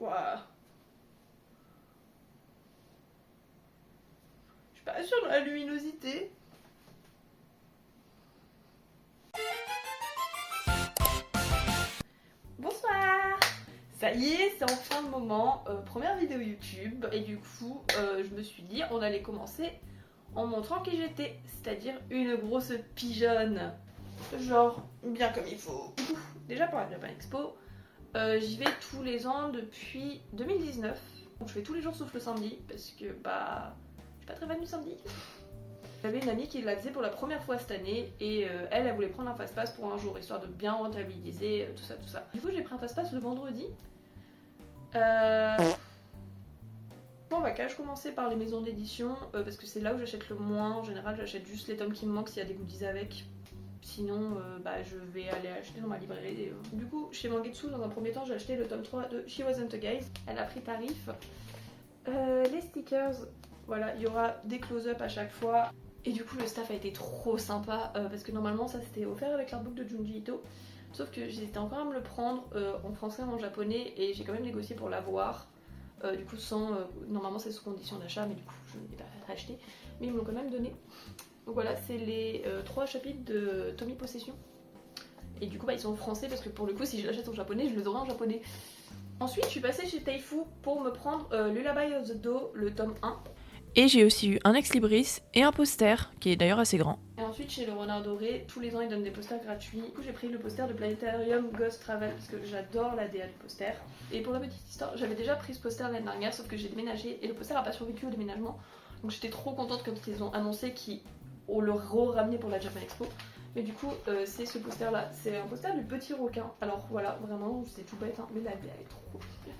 Ouah. Je suis pas sûre de la luminosité. Bonsoir. Ça y est, c'est enfin le moment. Première vidéo YouTube. Et du coup, je me suis dit, on allait commencer en montrant qui j'étais. C'est-à-dire une grosse pigeonne. Genre, bien comme il faut. Déjà pour la Japan Expo, j'y vais tous les ans depuis 2019. Donc je fais tous les jours sauf le samedi. Parce que, je suis pas très fan du samedi. J'avais une amie qui la faisait pour la première fois cette année et elle voulait prendre un fast-pass pour un jour histoire de bien rentabiliser tout ça tout ça. Du coup j'ai pris un fast-pass le vendredi. Bon bah je commencer par les maisons d'édition parce que c'est là où j'achète le moins. En général j'achète juste les tomes qui me manquent s'il y a des goodies avec. Sinon je vais aller acheter dans ma librairie. Du coup chez Mangetsu dans un premier temps j'ai acheté le tome 3 de She Wasn't a Guy. Elle a pris tarif. Les stickers, voilà, il y aura des close-up à chaque fois. Et du coup le staff a été trop sympa parce que normalement ça s'était offert avec l'artbook de Junji Ito. Sauf que j'hésitais encore à me le prendre en français et en japonais et j'ai quand même négocié pour l'avoir. Du coup sans... normalement c'est sous condition d'achat mais du coup je ne l'ai pas acheté. Mais ils me l'ont quand même donné. Donc voilà, c'est les 3 chapitres de Tommy Possession. Et du coup ils sont en français parce que pour le coup si je l'achète en japonais je les aurai en japonais. Ensuite je suis passée chez Taifu pour me prendre Lullaby of the Do, le tome 1. Et j'ai aussi eu un ex-libris et un poster, qui est d'ailleurs assez grand. Et ensuite chez le Renard Doré, tous les ans ils donnent des posters gratuits. Du coup j'ai pris le poster de Planetarium Ghost Travel parce que j'adore la DA du poster. Et pour la petite histoire, j'avais déjà pris ce poster l'année dernière sauf que j'ai déménagé et le poster a pas survécu au déménagement. Donc j'étais trop contente quand ils ont annoncé qu'ils le ramené pour la Japan Expo. Mais du coup c'est ce poster là, c'est un poster du petit requin. Alors voilà, vraiment c'est tout bête hein, mais la DA est trop bien.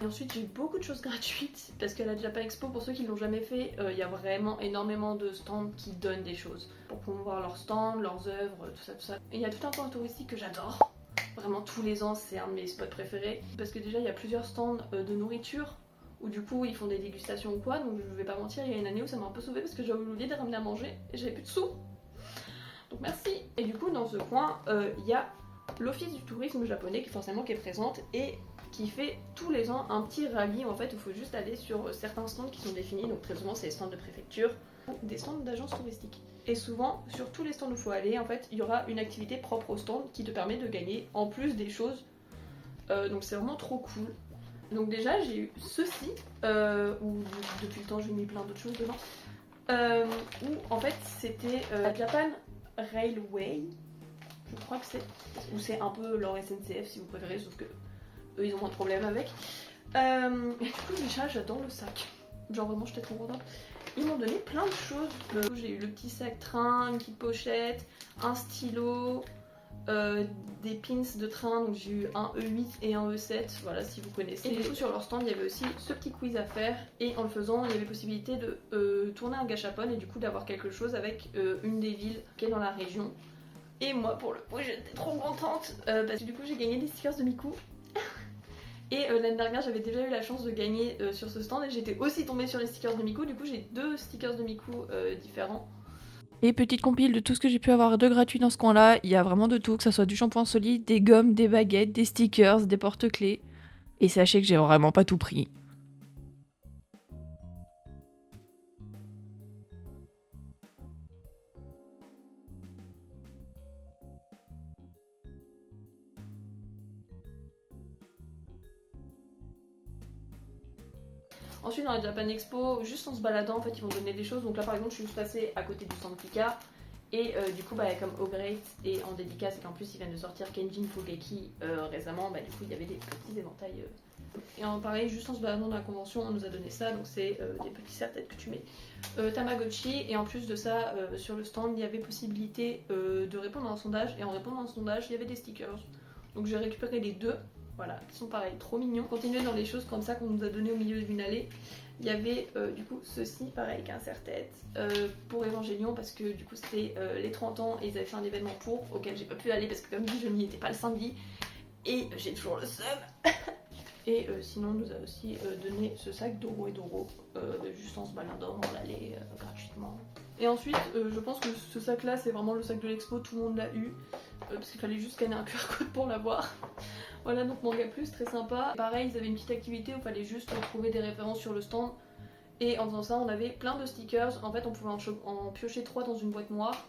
Et ensuite j'ai eu beaucoup de choses gratuites parce qu'à la Japan Expo, pour ceux qui l'ont jamais fait, il y a vraiment énormément de stands qui donnent des choses pour promouvoir leurs stands, leurs œuvres, tout ça tout ça. Et il y a tout un point touristique que j'adore. Vraiment tous les ans c'est un de mes spots préférés parce que déjà il y a plusieurs stands de nourriture où du coup ils font des dégustations ou quoi, donc je vais pas mentir, il y a une année où ça m'a un peu sauvée parce que j'avais oublié de ramener à manger et j'avais plus de sous. Donc merci. Et du coup dans ce coin il y a l'office du tourisme japonais qui forcément qui est présente et qui fait tous les ans un petit rallye en fait où il faut juste aller sur certains stands qui sont définis, donc très souvent c'est les stands de préfecture ou des stands d'agences touristiques. Et souvent sur tous les stands où il faut aller en fait il y aura une activité propre au stand qui te permet de gagner en plus des choses, donc c'est vraiment trop cool. Donc déjà j'ai eu ceci, où depuis le temps j'ai mis plein d'autres choses dedans, où en fait c'était la Japan Railway, je crois que c'est, ou c'est un peu leur SNCF si vous préférez, sauf que eux ils ont moins de problèmes avec. Et du coup déjà j'adore le sac. Genre vraiment j'étais trop contente. Ils m'ont donné plein de choses. J'ai eu le petit sac train, une petite pochette, un stylo, des pins de train. Donc j'ai eu un E8 et un E7, voilà si vous connaissez. Et du coup sur leur stand il y avait aussi ce petit quiz à faire. Et en le faisant il y avait possibilité de tourner un gâchapon et du coup d'avoir quelque chose avec une des villes qui est dans la région. Et moi pour le coup j'étais trop contente parce que du coup j'ai gagné des stickers de Miku. Et l'année dernière j'avais déjà eu la chance de gagner sur ce stand et j'étais aussi tombée sur les stickers de Miku, du coup j'ai 2 stickers de Miku différents. Et petite compile de tout ce que j'ai pu avoir de gratuit dans ce coin-là, il y a vraiment de tout, que ce soit du shampoing solide, des gommes, des baguettes, des stickers, des porte-clés. Et sachez que j'ai vraiment pas tout pris. Ensuite dans la Japan Expo, juste en se baladant en fait ils vont donner des choses. Donc là par exemple je suis juste passée à côté du stand Pika. Et du coup comme O-Great et en dédicace et qu'en plus ils viennent de sortir Kenjin Fogeki récemment, du coup il y avait des petits éventails. Et pareil juste en se baladant dans la convention on nous a donné ça, donc c'est des petits serre-têtes que tu mets Tamagotchi. Et en plus de ça sur le stand il y avait possibilité de répondre à un sondage et en répondant à un sondage il y avait des stickers. Donc j'ai récupéré les deux. Voilà, qui sont pareils, trop mignons. Continuer dans les choses comme ça qu'on nous a donné au milieu d'une allée. Il y avait du coup ceci, pareil, avec un serre-tête pour Evangelion parce que du coup c'était les 30 ans et ils avaient fait un événement auquel j'ai pas pu aller parce que comme dit je n'y étais pas le samedi et j'ai toujours le seum. Et sinon on nous a aussi donné ce sac Doro et Doro juste en se baladant dans l'allée gratuitement. Et ensuite je pense que ce sac là c'est vraiment le sac de l'expo, tout le monde l'a eu parce qu'il fallait juste scanner un QR code pour l'avoir. Voilà, donc Manga Plus, très sympa. Pareil, ils avaient une petite activité où il fallait juste trouver des références sur le stand. Et en faisant ça, on avait plein de stickers. En fait, on pouvait en piocher 3 dans une boîte noire.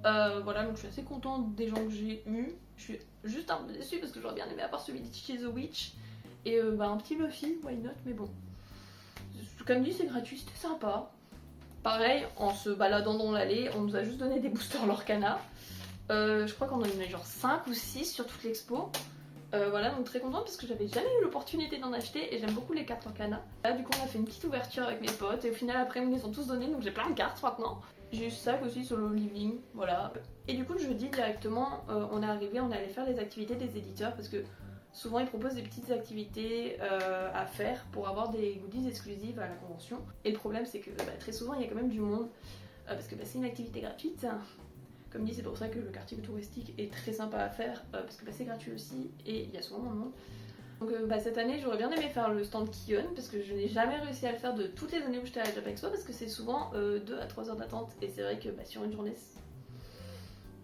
Voilà, donc je suis assez contente des gens que j'ai eus. Je suis juste un peu déçue parce que j'aurais bien aimé avoir celui de Chez The Witch. Et un petit Buffy, why not, mais bon. Comme dit, c'est gratuit, c'était sympa. Pareil, en se baladant dans l'allée, on nous a juste donné des boosters Lorcana. Je crois qu'on en a eu genre 5 ou 6 sur toute l'expo. Voilà, donc très contente parce que j'avais jamais eu l'opportunité d'en acheter et j'aime beaucoup les cartes Lorcana. Là, du coup, on a fait une petite ouverture avec mes potes et au final, après, ils me les ont tous donnés donc j'ai plein de cartes maintenant. J'ai eu ce sac aussi solo living, voilà. Et du coup, le jeudi directement, on est arrivé, on est allé faire les activités des éditeurs parce que souvent ils proposent des petites activités à faire pour avoir des goodies exclusives à la convention. Et le problème, c'est que très souvent, il y a quand même du monde parce que c'est une activité gratuite. Comme dit, c'est pour ça que le quartier touristique est très sympa à faire parce que c'est gratuit aussi et il y a souvent moins de monde. Donc cette année, j'aurais bien aimé faire le stand Kion parce que je n'ai jamais réussi à le faire de toutes les années où j'étais à la Japan Expo parce que c'est souvent 2 à 3 heures d'attente et c'est vrai que sur une journée,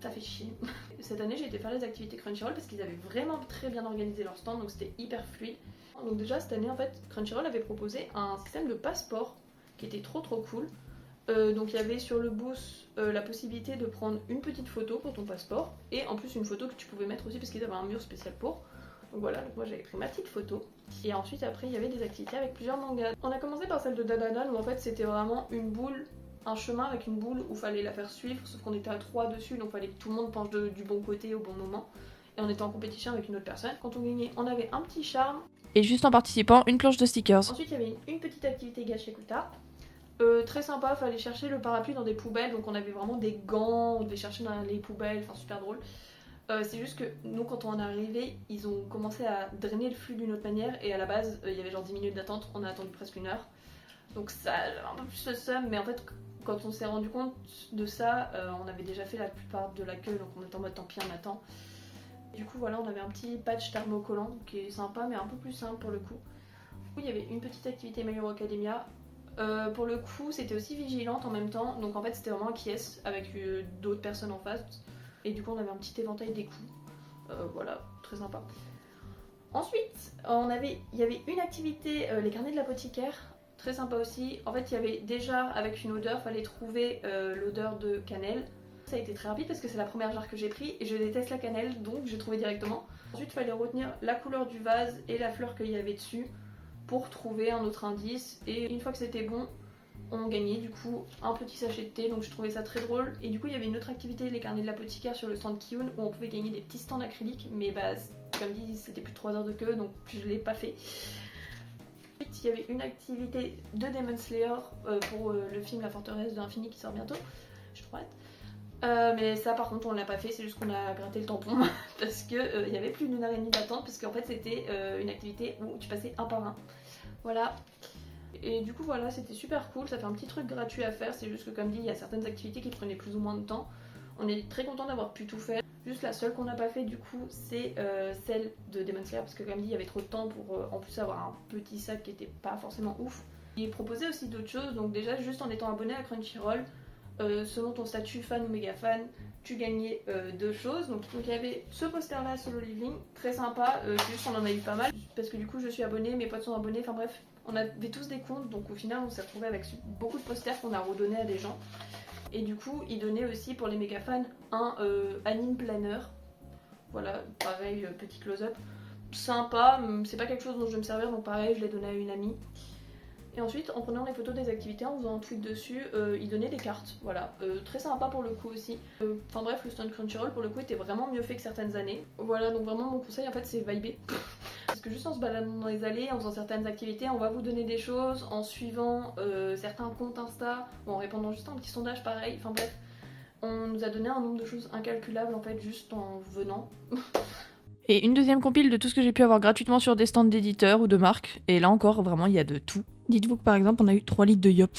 ça fait chier. Cette année, j'ai été faire les activités Crunchyroll parce qu'ils avaient vraiment très bien organisé leur stand donc c'était hyper fluide. Donc déjà cette année, en fait, Crunchyroll avait proposé un système de passeport qui était trop cool. Donc il y avait sur le booth la possibilité de prendre une petite photo pour ton passeport et en plus une photo que tu pouvais mettre aussi parce qu'ils avaient un mur spécial pour. Donc voilà, donc moi j'avais pris ma petite photo. Et ensuite après il y avait des activités avec plusieurs mangas. On a commencé par celle de Dadadan où en fait c'était vraiment une boule, un chemin avec une boule où fallait la faire suivre sauf qu'on était à 3 dessus donc fallait que tout le monde penche du bon côté au bon moment. Et on était en compétition avec une autre personne. Quand on gagnait, on avait un petit charme. Et juste en participant, une planche de stickers. Ensuite il y avait une petite activité Gashikuta. Très sympa, fallait chercher le parapluie dans des poubelles, donc on avait vraiment des gants, on devait chercher dans les poubelles, enfin super drôle. C'est juste que nous, quand on est arrivé, ils ont commencé à drainer le flux d'une autre manière, et à la base, il y avait genre 10 minutes d'attente, on a attendu presque 1 heure. Donc ça a un peu plus le seum, mais en fait, quand on s'est rendu compte de ça, on avait déjà fait la plupart de la queue, donc on était en mode tant pis, on attend. Du coup, voilà, on avait un petit patch thermocollant qui est sympa, mais un peu plus simple pour le coup. Il y avait une petite activité My Hero Academia. Pour le coup, c'était aussi vigilante en même temps, donc en fait c'était vraiment un qui-est avec d'autres personnes en face. Et du coup, on avait un petit éventail des coups. Voilà, très sympa. Ensuite, il y avait une activité, les carnets de l'apothicaire, très sympa aussi. En fait, il y avait déjà avec une odeur, fallait trouver l'odeur de cannelle. Ça a été très rapide parce que c'est la première jarre que j'ai pris et je déteste la cannelle, donc j'ai trouvé directement. Ensuite, il fallait retenir la couleur du vase et la fleur qu'il y avait dessus pour trouver un autre indice. Et une fois que c'était bon, on gagnait du coup un petit sachet de thé, donc je trouvais ça très drôle. Et du coup, il y avait une autre activité, les carnets de l'apothicaire sur le stand Kiun, où on pouvait gagner des petits stands acryliques, mais comme dit, c'était plus de 3 heures de queue, donc je l'ai pas fait. Ensuite, il y avait une activité de Demon Slayer pour le film La Forteresse de l'Infini qui sort bientôt. Je suis trop hâte. Mais ça par contre on l'a pas fait, c'est juste qu'on a gratté le tampon parce que il y avait plus d'1 heure et demie d'attente parce qu'en fait c'était une activité où tu passais un par un. Voilà. Et du coup voilà, c'était super cool, ça fait un petit truc gratuit à faire, c'est juste que comme dit, il y a certaines activités qui prenaient plus ou moins de temps. On est très content d'avoir pu tout faire. Juste la seule qu'on n'a pas fait du coup, c'est celle de Demon Slayer parce que comme dit, il y avait trop de temps pour en plus avoir un petit sac qui était pas forcément ouf. Il proposait aussi d'autres choses, donc déjà juste en étant abonné à Crunchyroll, selon ton statut fan ou méga fan, tu gagnais 2 choses. Donc il y avait ce poster là, Solo Living, très sympa, juste on en a eu pas mal parce que du coup je suis abonnée, mes potes sont abonnés, enfin bref, on avait tous des comptes donc au final on s'est retrouvé avec beaucoup de posters qu'on a redonnés à des gens. Et du coup ils donnaient aussi pour les méga fans un anime planner. Voilà, pareil, petit close-up. Sympa, c'est pas quelque chose dont je vais me servir donc pareil je l'ai donné à une amie. Et ensuite, en prenant les photos des activités, en faisant un tweet dessus, ils donnaient des cartes. Voilà, très sympa pour le coup aussi. Enfin bref, le stand Crunchyroll pour le coup était vraiment mieux fait que certaines années. Voilà, donc vraiment mon conseil en fait c'est vibrer. Parce que juste en se baladant dans les allées, en faisant certaines activités, on va vous donner des choses, en suivant certains comptes Insta, ou en répondant juste à un petit sondage pareil. Enfin bref, on nous a donné un nombre de choses incalculables en fait juste en venant. Et une deuxième compile de tout ce que j'ai pu avoir gratuitement sur des stands d'éditeurs ou de marques. Et là encore, vraiment, il y a de tout. Dites-vous que par exemple, on a eu 3 litres de Yop.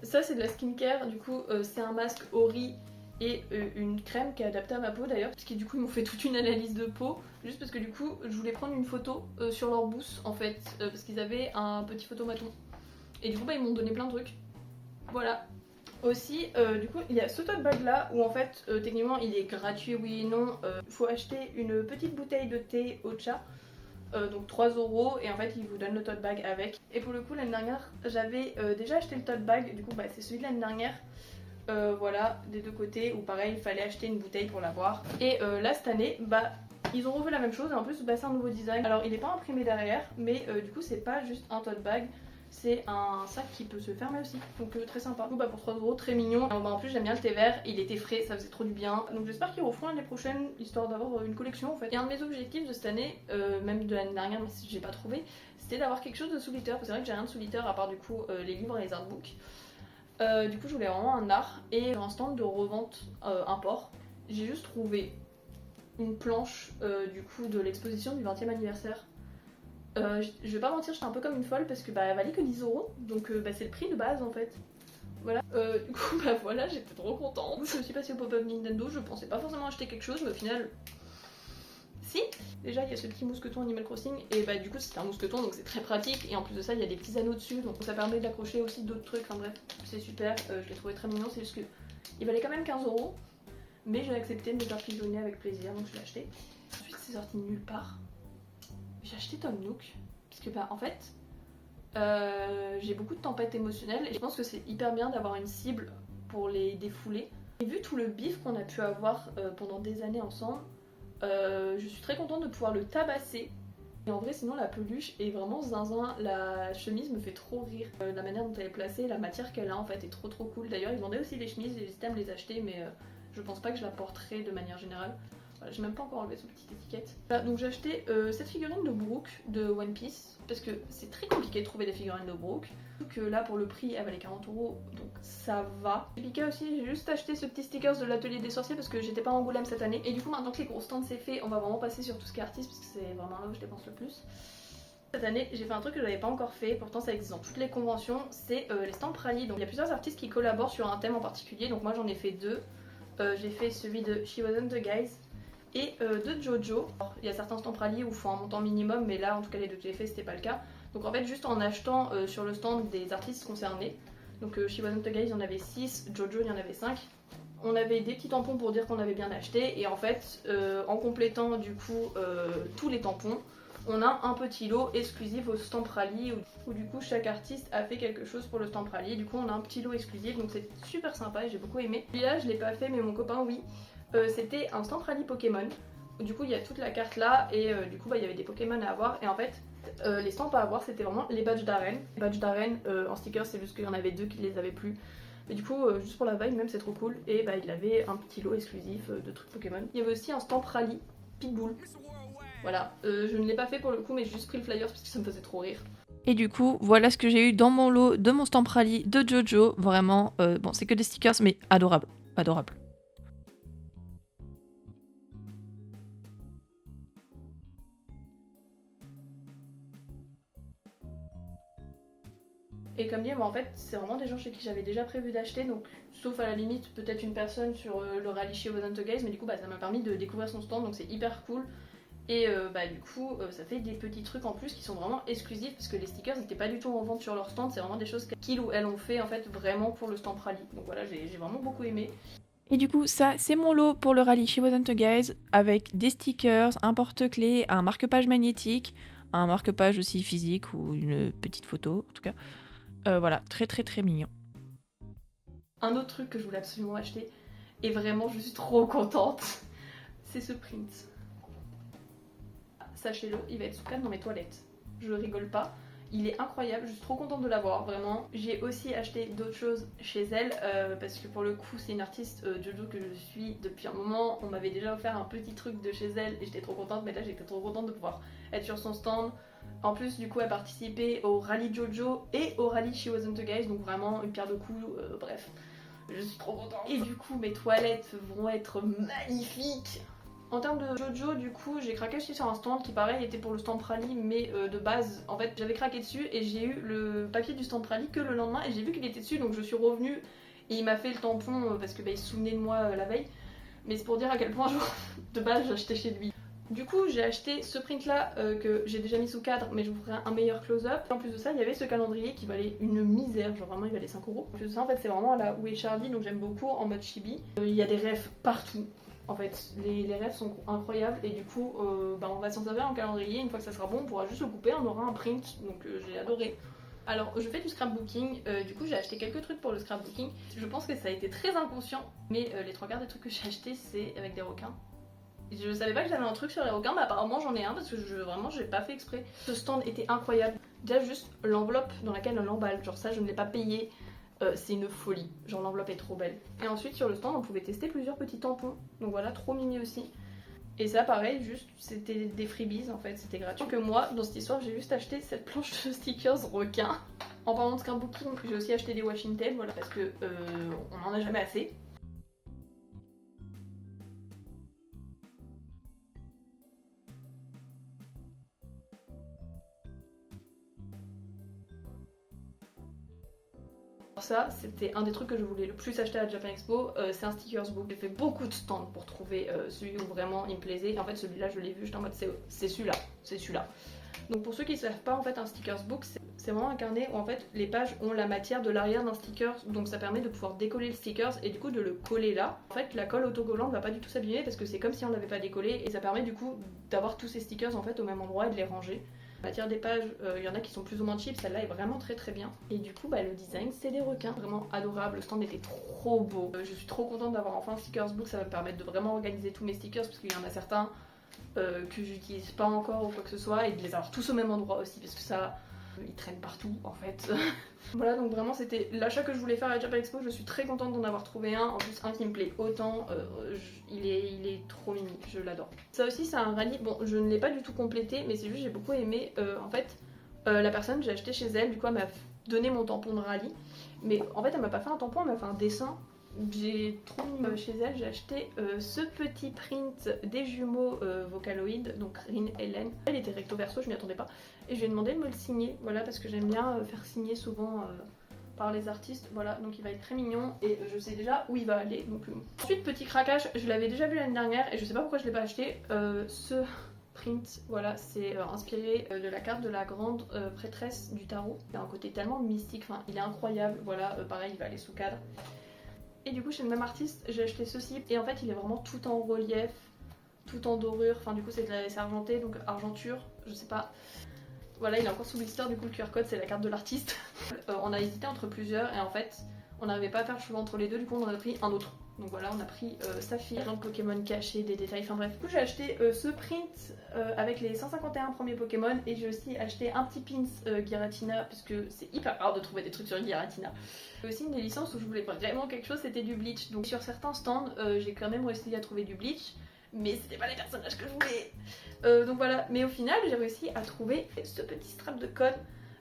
Ça c'est de la skincare, du coup c'est un masque au riz et une crème qui est adaptée à ma peau d'ailleurs, parce que du coup ils m'ont fait toute une analyse de peau, juste parce que du coup je voulais prendre une photo sur leur bousse en fait, parce qu'ils avaient un petit photomaton. Et du coup bah, ils m'ont donné plein de trucs. Voilà. Aussi, du coup, il y a ce tote bag là où en fait, techniquement, il est gratuit, oui et non. Il faut acheter une petite bouteille de thé Ocha, donc 3 € et en fait, ils vous donnent le tote bag avec. Et pour le coup, l'année dernière, j'avais déjà acheté le tote bag, du coup, bah, c'est celui de l'année dernière. Voilà, des deux côtés, où pareil, il fallait acheter une bouteille pour l'avoir. Et là, cette année, bah, ils ont refait la même chose et en plus, bah, c'est un nouveau design. Alors, il n'est pas imprimé derrière, mais du coup, c'est pas juste un tote bag. C'est un sac qui peut se fermer aussi, donc très sympa. Du coup, bah, pour 3 €, très mignon. En plus, j'aime bien le thé vert, il était frais, ça faisait trop du bien. Donc j'espère qu'ils referont l'année prochaine, histoire d'avoir une collection en fait. Et un de mes objectifs de cette année, même de l'année dernière, mais j'ai pas trouvé, c'était d'avoir quelque chose de sous-litter. Parce que c'est vrai que j'ai rien de sous-litter à part du coup les livres et les artbooks. Du coup, je voulais vraiment un art et un stand de revente import. J'ai juste trouvé une planche du coup de l'exposition du 20e anniversaire. Je vais pas mentir, j'étais un peu comme une folle parce que bah, elle valait que 10 €, donc bah, c'est le prix de base en fait. Voilà, du coup bah voilà, j'étais trop contente. Je me suis passée au pop-up Nintendo, je pensais pas forcément acheter quelque chose, mais au final, si. Déjà il y a ce petit mousqueton Animal Crossing, et bah du coup c'est un mousqueton donc c'est très pratique, et en plus de ça il y a des petits anneaux dessus, donc ça permet d'accrocher aussi d'autres trucs, enfin bref, c'est super, je l'ai trouvé très mignon, c'est juste que il valait quand même 15 €, mais j'ai accepté de me faire pigeonner avec plaisir, donc je l'ai acheté. Ensuite c'est sorti nulle part. J'ai acheté Tom Nook parce que bah en fait j'ai beaucoup de tempêtes émotionnelles et je pense que c'est hyper bien d'avoir une cible pour les défouler. Et vu tout le bif qu'on a pu avoir pendant des années ensemble, je suis très contente de pouvoir le tabasser. Et en vrai sinon la peluche est vraiment zinzin, la chemise me fait trop rire. La manière dont elle est placée, la matière qu'elle a en fait est trop cool. D'ailleurs ils vendaient aussi des chemises, j'hésitais à me les acheter mais je pense pas que je la porterai de manière générale. Voilà, j'ai même pas encore enlevé cette petite étiquette. Voilà, donc j'ai acheté cette figurine de Brooke de One Piece parce que c'est très compliqué de trouver des figurines de Brooke. Surtout que là pour le prix elle valait 40 €, donc ça va. Et Pika aussi, j'ai juste acheté ce petit stickers de l'atelier des sorciers parce que j'étais pas à Angoulême cette année. Et du coup maintenant que les gros stands c'est fait, on va vraiment passer sur tout ce qui est artiste parce que c'est vraiment là où je dépense le plus. Cette année, j'ai fait un truc que j'avais pas encore fait, pourtant ça existe dans toutes les conventions, c'est les stands rally. Donc il y a plusieurs artistes qui collaborent sur un thème en particulier, donc moi j'en ai fait deux. J'ai fait celui de She Wasn't the Guys et de Jojo. Alors, il y a certains stands rally où il faut un montant minimum, mais là en tout cas les deux que j'ai fait c'était pas le cas. Donc en fait juste en achetant sur le stand des artistes concernés, donc She Wasn't the Guys il y en avait 6, Jojo il y en avait 5. On avait des petits tampons pour dire qu'on avait bien acheté et en fait en complétant du coup tous les tampons, on a un petit lot exclusif au Stamp Rally où du coup chaque artiste a fait quelque chose pour le Stamp Rally. Du coup on a un petit lot exclusif, donc c'est super sympa et j'ai beaucoup aimé. Celui-là je l'ai pas fait mais mon copain oui. C'était un Stamp Rally Pokémon. Du coup il y a toute la carte là et du coup bah, il y avait des Pokémon à avoir et en fait les stamps à avoir c'était vraiment les badges d'arène. Les badges d'arène en sticker c'est juste qu'il y en avait deux qui les avaient plus. Mais du coup juste pour la vibe même c'est trop cool et bah il avait un petit lot exclusif de trucs Pokémon. Il y avait aussi un Stamp Rally Pitbull. Voilà, je ne l'ai pas fait pour le coup mais j'ai juste pris le flyer parce que ça me faisait trop rire. Et du coup, voilà ce que j'ai eu dans mon lot de mon Stamp Rally de Jojo. Vraiment, bon, c'est que des stickers, mais adorable. Adorable. Et comme dit, en fait, c'est vraiment des gens chez qui j'avais déjà prévu d'acheter, donc sauf à la limite peut-être une personne sur le rallye chez Wasn't Guys, mais du coup bah, ça m'a permis de découvrir son stand, donc c'est hyper cool. Et bah du coup ça fait des petits trucs en plus qui sont vraiment exclusifs parce que les stickers n'étaient pas du tout en vente sur leur stand, c'est vraiment des choses qu'ils ou elles ont fait en fait vraiment pour le stand rallye. Donc voilà, j'ai vraiment beaucoup aimé. Et du coup, ça, c'est mon lot pour le rallye She Wasn't a Guys avec des stickers, un porte-clés, un marque-page magnétique, un marque-page aussi physique ou une petite photo en tout cas. Voilà, très mignon. Un autre truc que je voulais absolument acheter et vraiment je suis trop contente, c'est ce print. Sachez-le, il va être sous canne dans mes toilettes. Je rigole pas. Il est incroyable, je suis trop contente de l'avoir, vraiment. J'ai aussi acheté d'autres choses chez elle, parce que pour le coup c'est une artiste Jojo que je suis depuis un moment. On m'avait déjà offert un petit truc de chez elle et j'étais trop contente, mais là j'étais trop contente de pouvoir être sur son stand. En plus du coup elle participait au rallye Jojo et au rallye She Wasn't a Guys, donc vraiment une pierre de coups, bref. Je suis trop contente. Et du coup mes toilettes vont être magnifiques. En termes de Jojo, du coup, j'ai craqué aussi sur un stand qui, pareil, était pour le stand Prali, mais de base, en fait, j'avais craqué dessus et j'ai eu le papier du stand Prali que le lendemain et j'ai vu qu'il était dessus, donc je suis revenue et il m'a fait le tampon parce que il se souvenait de moi la veille. Mais c'est pour dire à quel point, genre, de base, j'achetais chez lui. Du coup, j'ai acheté ce print là que j'ai déjà mis sous cadre, mais je vous ferai un meilleur close-up. En plus de ça, il y avait ce calendrier qui valait une misère, genre vraiment il valait 5 euros. En plus de ça, en fait, c'est vraiment à la Où est Charlie, donc j'aime beaucoup en mode chibi. Il y a des refs partout. En fait, les refs sont incroyables et du coup, on va s'en servir en calendrier. Une fois que ça sera bon, on pourra juste le couper, on aura un print, donc j'ai adoré. Alors, je fais du scrapbooking, du coup j'ai acheté quelques trucs pour le scrapbooking. Je pense que ça a été très inconscient, mais les 3/4 des trucs que j'ai achetés, c'est avec des requins. Je savais pas que j'avais un truc sur les requins, mais apparemment j'en ai un parce que vraiment j'ai pas fait exprès. Ce stand était incroyable. Déjà juste l'enveloppe dans laquelle on l'emballe, genre ça je ne l'ai pas payé, c'est une folie. Genre l'enveloppe est trop belle. Et ensuite sur le stand on pouvait tester plusieurs petits tampons, donc voilà, trop mimi aussi. Et ça pareil, juste c'était des freebies en fait, c'était gratuit. Donc moi dans cette histoire j'ai juste acheté cette planche de stickers requins. En parlant de scrapbooking, j'ai aussi acheté des washing tape, voilà, parce que on en a jamais assez. Ça, c'était un des trucs que je voulais le plus acheter à Japan Expo, c'est un stickers book. J'ai fait beaucoup de stands pour trouver celui où vraiment il me plaisait. Et en fait, celui-là, je l'ai vu, j'étais en mode c'est celui-là, c'est celui-là. Donc pour ceux qui ne savent pas, en fait, un stickers book, c'est vraiment un carnet où en fait les pages ont la matière de l'arrière d'un sticker, donc ça permet de pouvoir décoller le sticker et du coup de le coller là. En fait, la colle autocollante va pas du tout s'abîmer parce que c'est comme si on l'avait pas décollé et ça permet du coup d'avoir tous ces stickers en fait au même endroit et de les ranger. La matière des pages, il y en a qui sont plus ou moins cheap, celle-là est vraiment très très bien. Et du coup, le design, c'est des requins, vraiment adorable. Le stand était trop beau. Je suis trop contente d'avoir enfin un stickers book, ça va me permettre de vraiment organiser tous mes stickers parce qu'il y en a certains que j'utilise pas encore ou quoi que ce soit et de les avoir tous au même endroit aussi parce que ça, ils traînent partout en fait. Voilà, donc vraiment c'était l'achat que je voulais faire à la Japan Expo. Je suis très contente d'en avoir trouvé un, en plus un qui me plaît autant, il est trop mimi, je l'adore. Ça aussi c'est un rallye, bon je ne l'ai pas du tout complété mais c'est juste j'ai beaucoup aimé, en fait la personne j'ai acheté chez elle, du coup elle m'a donné mon tampon de rallye, mais en fait elle m'a pas fait un tampon, elle m'a fait un dessin. J'ai trop mis chez elle, j'ai acheté ce petit print des jumeaux Vocaloid, donc Rin et Len. Elle était recto verso, je m'y attendais pas. Et je lui ai demandé de me le signer, voilà, parce que j'aime bien faire signer souvent par les artistes. Voilà, donc il va être très mignon et je sais déjà où il va aller. Donc, Ensuite, petit craquage, je l'avais déjà vu l'année dernière et je sais pas pourquoi je l'ai pas acheté. Ce print, voilà, c'est inspiré de la carte de la grande prêtresse du tarot. Il a un côté tellement mystique, enfin, il est incroyable. Voilà, pareil, il va aller sous cadre. Et du coup chez le même artiste j'ai acheté ceci et en fait il est vraiment tout en relief, tout en dorure, enfin du coup c'est argenté donc argenture, je sais pas. Voilà, il est encore sous blister, du coup le QR code c'est la carte de l'artiste. On a hésité entre plusieurs et en fait on n'arrivait pas à faire le choix entre les deux, du coup on en a pris un autre. Donc voilà, on a pris Saphir, plein de Pokémon cachés, des détails, enfin bref. Du coup j'ai acheté ce print avec les 151 premiers Pokémon et j'ai aussi acheté un petit pins Giratina parce que c'est hyper rare de trouver des trucs sur Giratina. J'ai aussi une des licences où je voulais vraiment quelque chose, c'était du Bleach. Donc sur certains stands j'ai quand même réussi à trouver du Bleach, mais c'était pas les personnages que je voulais. Donc voilà, mais au final j'ai réussi à trouver ce petit strap de code.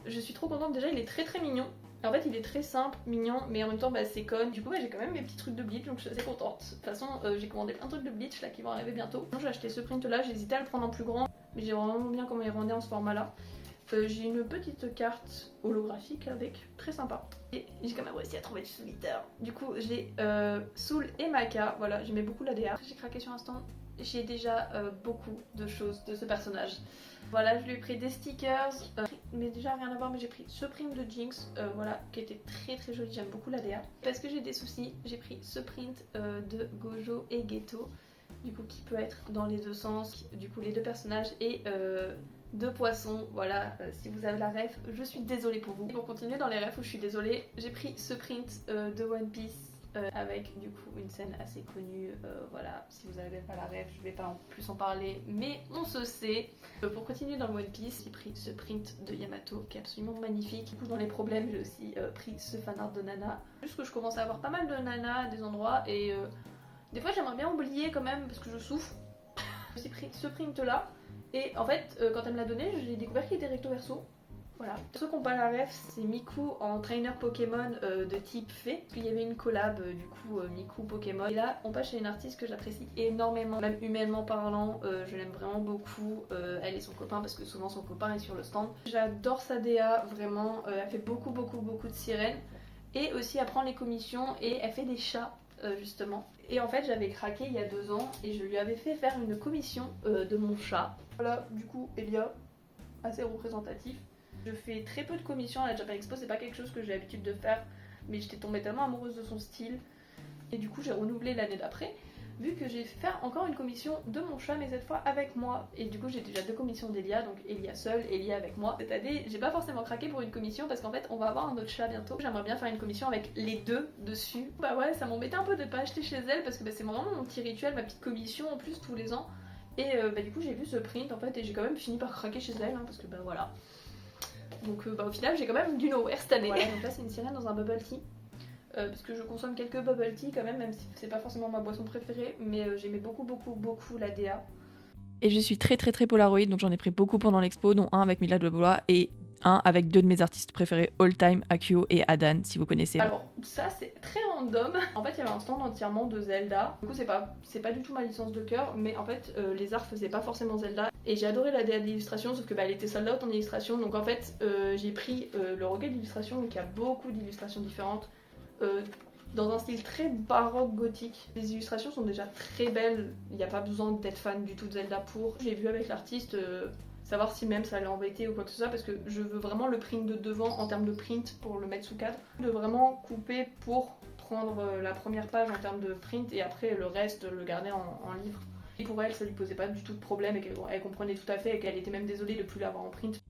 Je suis trop contente, déjà il est très très mignon. En fait il est très simple, mignon, mais en même temps c'est con. Du coup j'ai quand même mes petits trucs de Bleach, donc je suis assez contente. De toute façon j'ai commandé plein de trucs de Bleach là qui vont arriver bientôt. J'ai acheté ce print là, j'ai hésité à le prendre en plus grand, mais j'ai vraiment bien comment il rendait en ce format là. J'ai une petite carte holographique avec, très sympa. Et j'ai quand même réussi à trouver du solitaire. Du coup j'ai Soul et Maka, voilà, j'aimais beaucoup la DA. J'ai craqué sur un stand, j'ai déjà beaucoup de choses de ce personnage. Voilà, je lui ai pris des stickers, mais déjà rien à voir, mais j'ai pris ce print de Jinx, voilà, qui était très très joli, j'aime beaucoup la DA. Parce que j'ai des soucis, j'ai pris ce print de Gojo et Geto, du coup qui peut être dans les deux sens, du coup les deux personnages et deux poissons, voilà, si vous avez la ref, je suis désolée pour vous. Pour continuer dans les refs où je suis désolée, j'ai pris ce print de One Piece avec du coup une scène assez connue, voilà, si vous avez pas la ref, je vais pas en plus en parler, mais on se sait. Pour continuer dans le One Piece, j'ai pris ce print de Yamato qui est absolument magnifique. Du coup dans les problèmes, j'ai aussi pris ce fanart de Nana. Juste que je commence à avoir pas mal de Nana à des endroits et des fois j'aimerais bien oublier quand même parce que je souffre. J'ai pris ce print là. Et en fait, quand elle me l'a donné, j'ai découvert qu'il était recto verso. Voilà. Pour ceux qui n'ont pas la ref, c'est Miku en trainer Pokémon de type fée. Il y avait une collab du coup Miku Pokémon. Et là, on passe chez une artiste que j'apprécie énormément, même humainement parlant. Je l'aime vraiment beaucoup. Elle et son copain, parce que souvent son copain est sur le stand. J'adore sa DA, vraiment. Elle fait beaucoup de sirènes. Et aussi, elle prend les commissions et elle fait des chats, justement. Et en fait, j'avais craqué il y a 2 ans et je lui avais fait faire une commission de mon chat. Voilà, du coup, Elia, assez représentatif. Je fais très peu de commissions à la Japan Expo, c'est pas quelque chose que j'ai l'habitude de faire, mais j'étais tombée tellement amoureuse de son style. Et du coup, j'ai renouvelé l'année d'après, vu que j'ai fait faire encore une commission de mon chat, mais cette fois avec moi. Et du coup, j'ai déjà 2 commissions d'Elia, donc Elia seule, Elia avec moi. Cette année, j'ai pas forcément craqué pour une commission parce qu'en fait, on va avoir un autre chat bientôt. J'aimerais bien faire une commission avec les 2 dessus. Bah ouais, ça m'embêtait un peu de pas acheter chez elle parce que c'est vraiment mon petit rituel, ma petite commission en plus tous les ans. Et du coup, j'ai vu ce print en fait, et j'ai quand même fini par craquer chez elle, parce que voilà. Donc au final j'ai quand même du nowhere cette année. Voilà, donc là c'est une sirène dans un bubble tea. Parce que je consomme quelques bubble tea quand même si c'est pas forcément ma boisson préférée. Mais j'aimais beaucoup la DA. Et je suis très Polaroid, donc j'en ai pris beaucoup pendant l'expo, dont un avec Mila Debois et un avec 2 de mes artistes préférés all time, Akio et Adan, si vous connaissez. Alors ça c'est très random. En fait il y avait un stand entièrement de Zelda. Du coup c'est pas du tout ma licence de cœur, mais en fait les arts faisaient pas forcément Zelda. Et j'ai adoré la DA de l'illustration, sauf que elle était sold out en illustration. Donc en fait j'ai pris le recueil d'illustration, donc il y a beaucoup d'illustrations différentes. Dans un style très baroque gothique. Les illustrations sont déjà très belles, il n'y a pas besoin d'être fan du tout de Zelda pour. J'ai vu avec l'artiste savoir si même ça allait embêter ou quoi que ce soit, parce que je veux vraiment le print de devant en termes de print pour le mettre sous cadre. De vraiment couper pour prendre la première page en termes de print et après le reste le garder en livre. Et pour elle ça lui posait pas du tout de problème et qu'elle comprenait tout à fait et qu'elle était même désolée de plus l'avoir en print.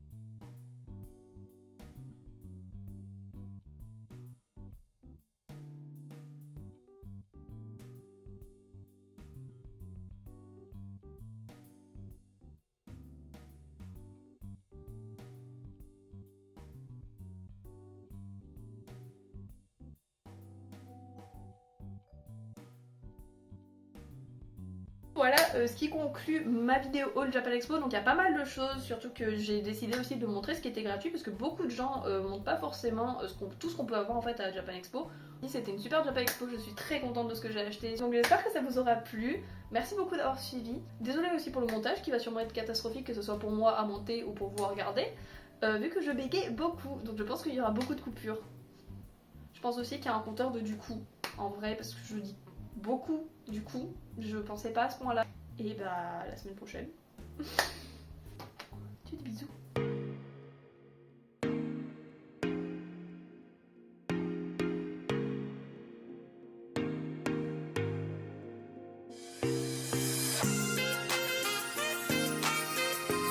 Voilà ce qui conclut ma vidéo Haul Japan Expo. Donc il y a pas mal de choses, surtout que j'ai décidé aussi de montrer ce qui était gratuit parce que beaucoup de gens montrent pas forcément tout ce qu'on peut avoir en fait à Japan Expo. C'était une super Japan Expo, je suis très contente de ce que j'ai acheté. Donc j'espère que ça vous aura plu. Merci beaucoup d'avoir suivi. Désolée aussi pour le montage qui va sûrement être catastrophique, que ce soit pour moi à monter ou pour vous à regarder. Vu que je bégaye beaucoup, donc je pense qu'il y aura beaucoup de coupures. Je pense aussi qu'il y a un compteur de du coup, en vrai, parce que je dis beaucoup du coup, je pensais pas à ce point là. Et bah la semaine prochaine.